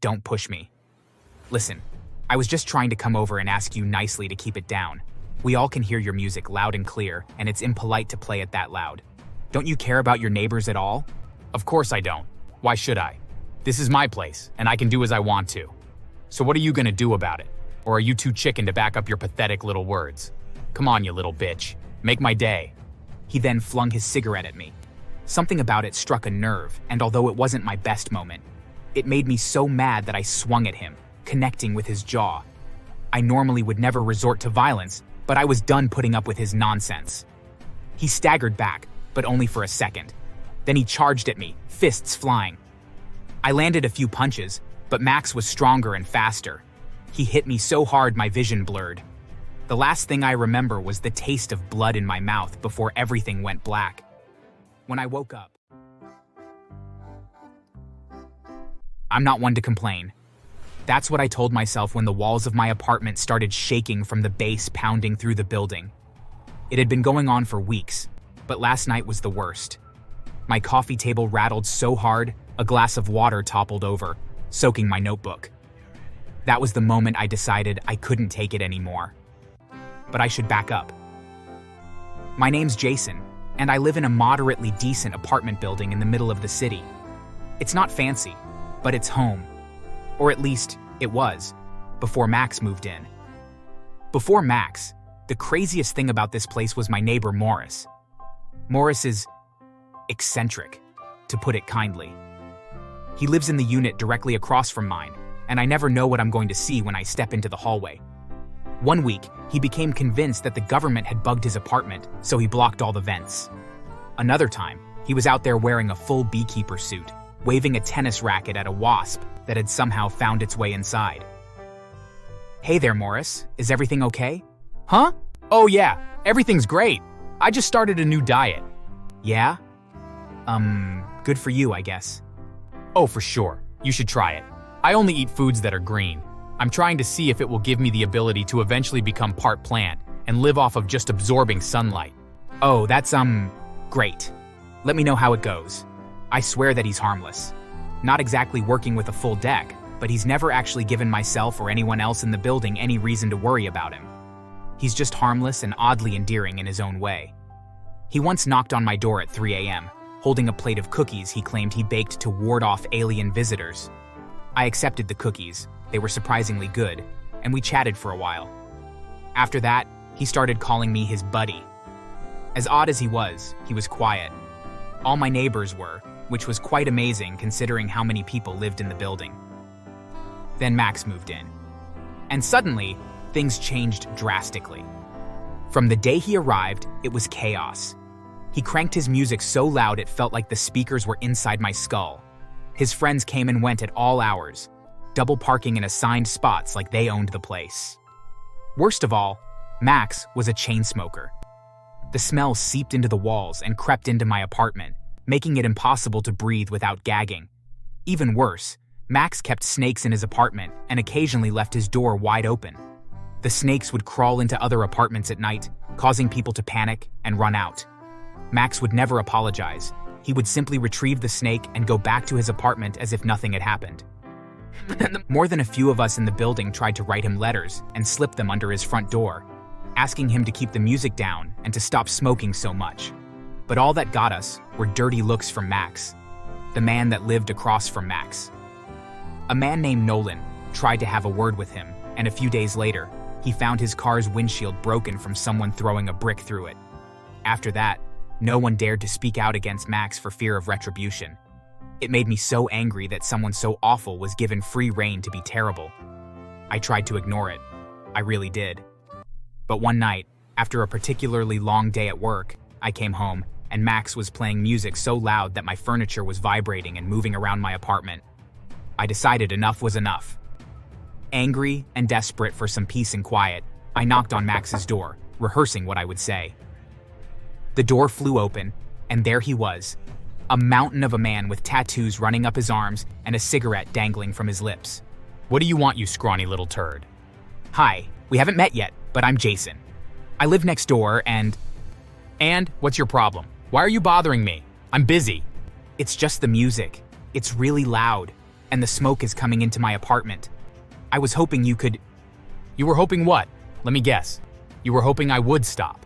don't push me. Listen, I was just trying to come over and ask you nicely to keep it down. We all can hear your music loud and clear, and it's impolite to play it that loud. Don't you care about your neighbors at all? Of course I don't. Why should I? This is my place, and I can do as I want to. So what are you gonna do about it? Or are you too chicken to back up your pathetic little words? Come on, you little bitch. Make my day. He then flung his cigarette at me. Something about it struck a nerve, and although it wasn't my best moment, it made me so mad that I swung at him, connecting with his jaw. I normally would never resort to violence, but I was done putting up with his nonsense. He staggered back, but only for a second. Then he charged at me, fists flying. I landed a few punches, but Max was stronger and faster. He hit me so hard my vision blurred. The last thing I remember was the taste of blood in my mouth before everything went black. When I woke up, I'm not one to complain. That's what I told myself when the walls of my apartment started shaking from the bass pounding through the building. It had been going on for weeks, but last night was the worst. My coffee table rattled so hard, a glass of water toppled over, soaking my notebook. That was the moment I decided I couldn't take it anymore. But I should back up. My name's Jason, and I live in a moderately decent apartment building in the middle of the city. It's not fancy, but it's home. Or at least, it was, before Max moved in. Before Max, the craziest thing about this place was my neighbor Morris. Morris is eccentric, to put it kindly. He lives in the unit directly across from mine, and I never know what I'm going to see when I step into the hallway. One week, he became convinced that the government had bugged his apartment, so he blocked all the vents. Another time, he was out there wearing a full beekeeper suit, waving a tennis racket at a wasp that had somehow found its way inside. Hey there, Morris. Is everything okay? Huh? Oh yeah, everything's great. I just started a new diet. Yeah? Good for you, I guess. Oh, for sure. You should try it. I only eat foods that are green. I'm trying to see if it will give me the ability to eventually become part plant and live off of just absorbing sunlight. Oh, that's, great. Let me know how it goes. I swear that he's harmless. Not exactly working with a full deck, but he's never actually given myself or anyone else in the building any reason to worry about him. He's just harmless and oddly endearing in his own way. He once knocked on my door at 3 a.m., holding a plate of cookies he claimed he baked to ward off alien visitors. I accepted the cookies. They were surprisingly good, and we chatted for a while. After that, he started calling me his buddy. As odd as he was quiet. All my neighbors were, which was quite amazing considering how many people lived in the building. Then Max moved in. And suddenly, things changed drastically. From the day he arrived, it was chaos. He cranked his music so loud it felt like the speakers were inside my skull. His friends came and went at all hours, double parking in assigned spots like they owned the place. Worst of all, Max was a chain smoker. The smell seeped into the walls and crept into my apartment, making it impossible to breathe without gagging. Even worse, Max kept snakes in his apartment and occasionally left his door wide open. The snakes would crawl into other apartments at night, causing people to panic and run out. Max would never apologize. He would simply retrieve the snake and go back to his apartment as if nothing had happened. More than a few of us in the building tried to write him letters and slip them under his front door, asking him to keep the music down and to stop smoking so much. But all that got us were dirty looks from Max, the man that lived across from Max. A man named Nolan tried to have a word with him, and a few days later, he found his car's windshield broken from someone throwing a brick through it. After that, no one dared to speak out against Max for fear of retribution. It made me so angry that someone so awful was given free rein to be terrible. I tried to ignore it. I really did. But one night, after a particularly long day at work, I came home, and Max was playing music so loud that my furniture was vibrating and moving around my apartment. I decided enough was enough. Angry and desperate for some peace and quiet, I knocked on Max's door, rehearsing what I would say. The door flew open, and there he was, a mountain of a man with tattoos running up his arms and a cigarette dangling from his lips. What do you want, you scrawny little turd? Hi, we haven't met yet, but I'm Jason. I live next door and what's your problem? Why are you bothering me? I'm busy. It's just the music. It's really loud. and the smoke is coming into my apartment. I was hoping you could. You were hoping what? Let me guess. You were hoping I would stop.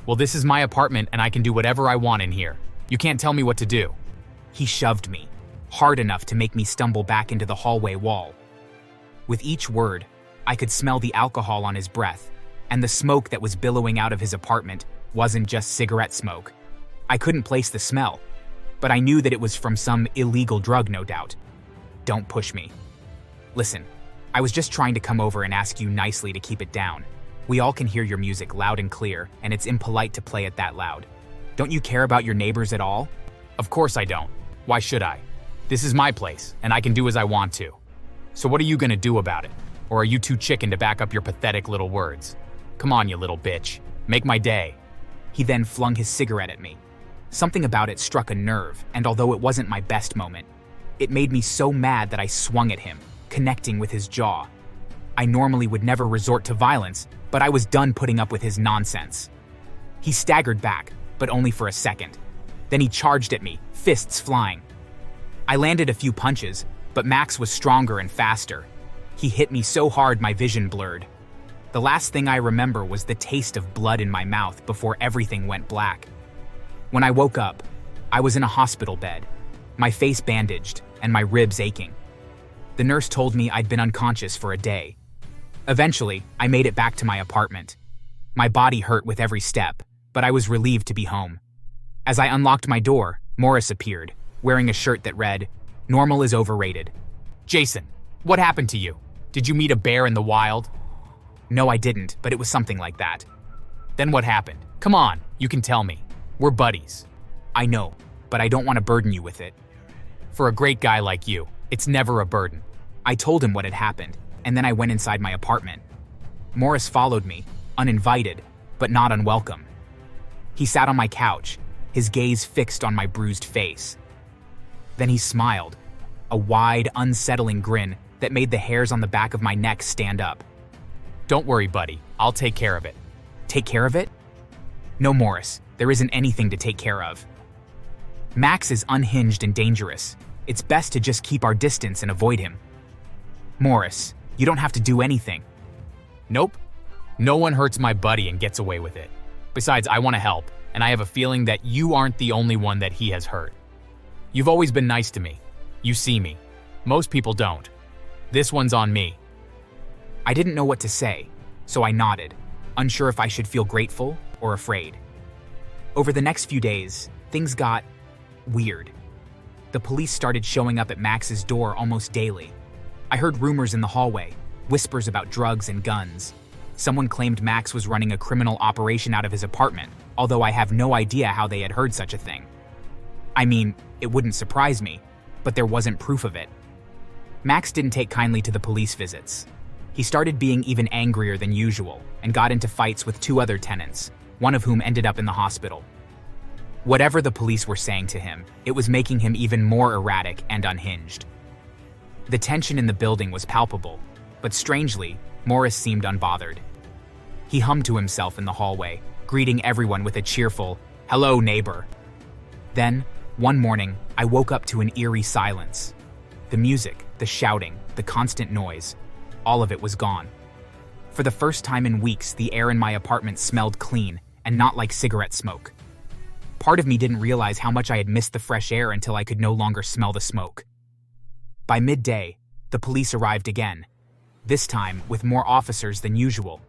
Well, this is my apartment and I can do whatever I want in here. You can't tell me what to do. He shoved me, hard enough to make me stumble back into the hallway wall. With each word, I could smell the alcohol on his breath, and the smoke that was billowing out of his apartment wasn't just cigarette smoke. I couldn't place the smell, but I knew that it was from some illegal drug, no doubt. Don't push me. Listen, I was just trying to come over and ask you nicely to keep it down. We all can hear your music loud and clear, and it's impolite to play it that loud. Don't you care about your neighbors at all? Of course I don't. Why should I? This is my place, and I can do as I want to. So what are you gonna do about it? Or are you too chicken to back up your pathetic little words? Come on, you little bitch. Make my day. He then flung his cigarette at me. Something about it struck a nerve, and although it wasn't my best moment, it made me so mad that I swung at him, connecting with his jaw. I normally would never resort to violence, but I was done putting up with his nonsense. He staggered back, but only for a second. Then he charged at me, fists flying. I landed a few punches, but Max was stronger and faster. He hit me so hard my vision blurred. The last thing I remember was the taste of blood in my mouth before everything went black. When I woke up, I was in a hospital bed, my face bandaged and my ribs aching. The nurse told me I'd been unconscious for a day. Eventually, I made it back to my apartment. My body hurt with every step, but I was relieved to be home. As I unlocked my door, Morris appeared, wearing a shirt that read, "Normal is overrated." Jason, what happened to you? Did you meet a bear in the wild? No, I didn't, but it was something like that. Then what happened? Come on, you can tell me. We're buddies. I know, but I don't want to burden you with it. For a great guy like you, it's never a burden. I told him what had happened, and then I went inside my apartment. Morris followed me, uninvited, but not unwelcome. He sat on my couch, his gaze fixed on my bruised face. Then he smiled, a wide, unsettling grin that made the hairs on the back of my neck stand up. Don't worry, buddy. I'll take care of it. Take care of it? No, Morris, there isn't anything to take care of. Max is unhinged and dangerous. It's best to just keep our distance and avoid him. Morris, you don't have to do anything. Nope. No one hurts my buddy and gets away with it. Besides, I want to help, and I have a feeling that you aren't the only one that he has hurt. You've always been nice to me. You see me. Most people don't. This one's on me. I didn't know what to say, so I nodded, unsure if I should feel grateful or afraid. Over the next few days, things got weird. The police started showing up at Max's door almost daily. I heard rumors in the hallway, whispers about drugs and guns. Someone claimed Max was running a criminal operation out of his apartment, although I have no idea how they had heard such a thing. I mean, it wouldn't surprise me, but there wasn't proof of it. Max didn't take kindly to the police visits. He started being even angrier than usual and got into fights with two other tenants, one of whom ended up in the hospital. Whatever the police were saying to him, it was making him even more erratic and unhinged. The tension in the building was palpable, but strangely, Morris seemed unbothered. He hummed to himself in the hallway, greeting everyone with a cheerful, "Hello, neighbor." Then, one morning, I woke up to an eerie silence. The music, the shouting, the constant noise, all of it was gone. For the first time in weeks, the air in my apartment smelled clean and not like cigarette smoke. Part of me didn't realize how much I had missed the fresh air until I could no longer smell the smoke. By midday, the police arrived again, this time with more officers than usual.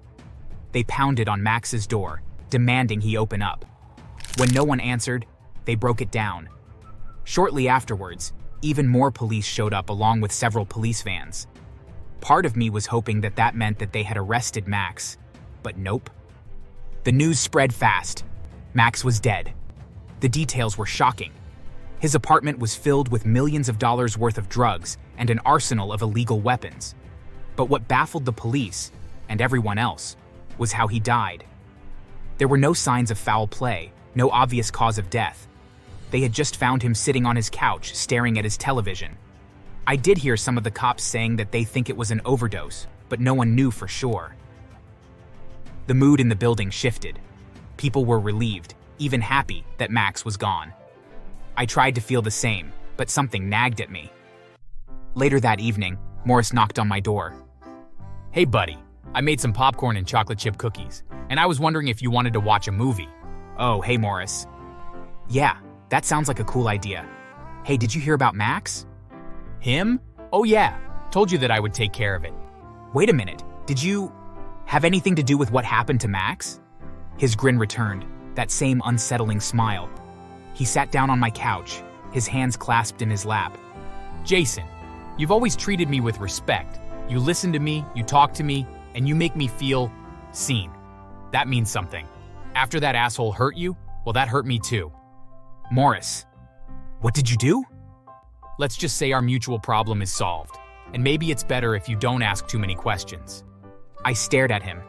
They pounded on Max's door, demanding he open up. When no one answered, they broke it down. Shortly afterwards, even more police showed up along with several police vans. Part of me was hoping that that meant that they had arrested Max, but nope. The news spread fast. Max was dead. The details were shocking. His apartment was filled with millions of dollars worth of drugs and an arsenal of illegal weapons. But what baffled the police, and everyone else, was how he died. There were no signs of foul play, no obvious cause of death. They had just found him sitting on his couch, staring at his television. I did hear some of the cops saying that they think it was an overdose, but no one knew for sure. The mood in the building shifted. People were relieved, even happy, that Max was gone. I tried to feel the same, but something nagged at me. Later that evening, Morris knocked on my door. Hey buddy, I made some popcorn and chocolate chip cookies, and I was wondering if you wanted to watch a movie. Oh, hey Morris. Yeah, that sounds like a cool idea. Hey, did you hear about Max? Him? Oh yeah, told you that I would take care of it. Wait a minute, did you have anything to do with what happened to Max? His grin returned, that same unsettling smile. He sat down on my couch, his hands clasped in his lap. Jason, you've always treated me with respect. You listen to me, you talk to me, and you make me feel seen. That means something. After that asshole hurt you, well, that hurt me too. Morris, what did you do? Let's just say our mutual problem is solved, and maybe it's better if you don't ask too many questions. I stared at him,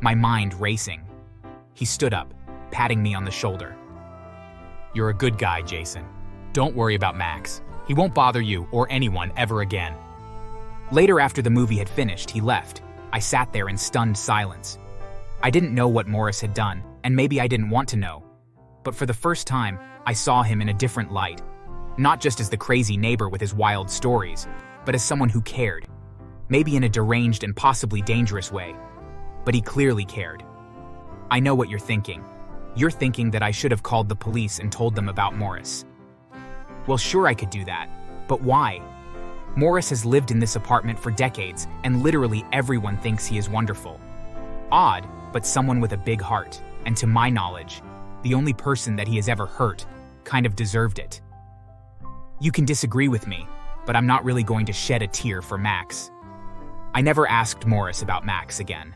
my mind racing. He stood up, patting me on the shoulder. You're a good guy, Jason. Don't worry about Max. He won't bother you or anyone ever again. Later, after the movie had finished, he left. I sat there in stunned silence. I didn't know what Morris had done, and maybe I didn't want to know. But for the first time, I saw him in a different light. Not just as the crazy neighbor with his wild stories, but as someone who cared. Maybe in a deranged and possibly dangerous way. But he clearly cared. I know what you're thinking. You're thinking that I should have called the police and told them about Morris. Well, sure I could do that, but why? Morris has lived in this apartment for decades, and literally everyone thinks he is wonderful. Odd, but someone with a big heart, and to my knowledge, the only person that he has ever hurt kind of deserved it. You can disagree with me, but I'm not really going to shed a tear for Max. I never asked Morris about Max again.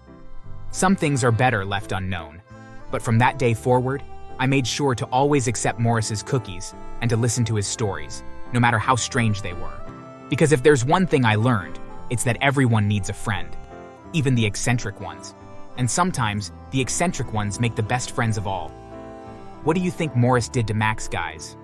Some things are better left unknown, but from that day forward, I made sure to always accept Morris's cookies and to listen to his stories, no matter how strange they were. Because if there's one thing I learned, it's that everyone needs a friend, even the eccentric ones. And sometimes, the eccentric ones make the best friends of all. What do you think Morris did to Max, guys?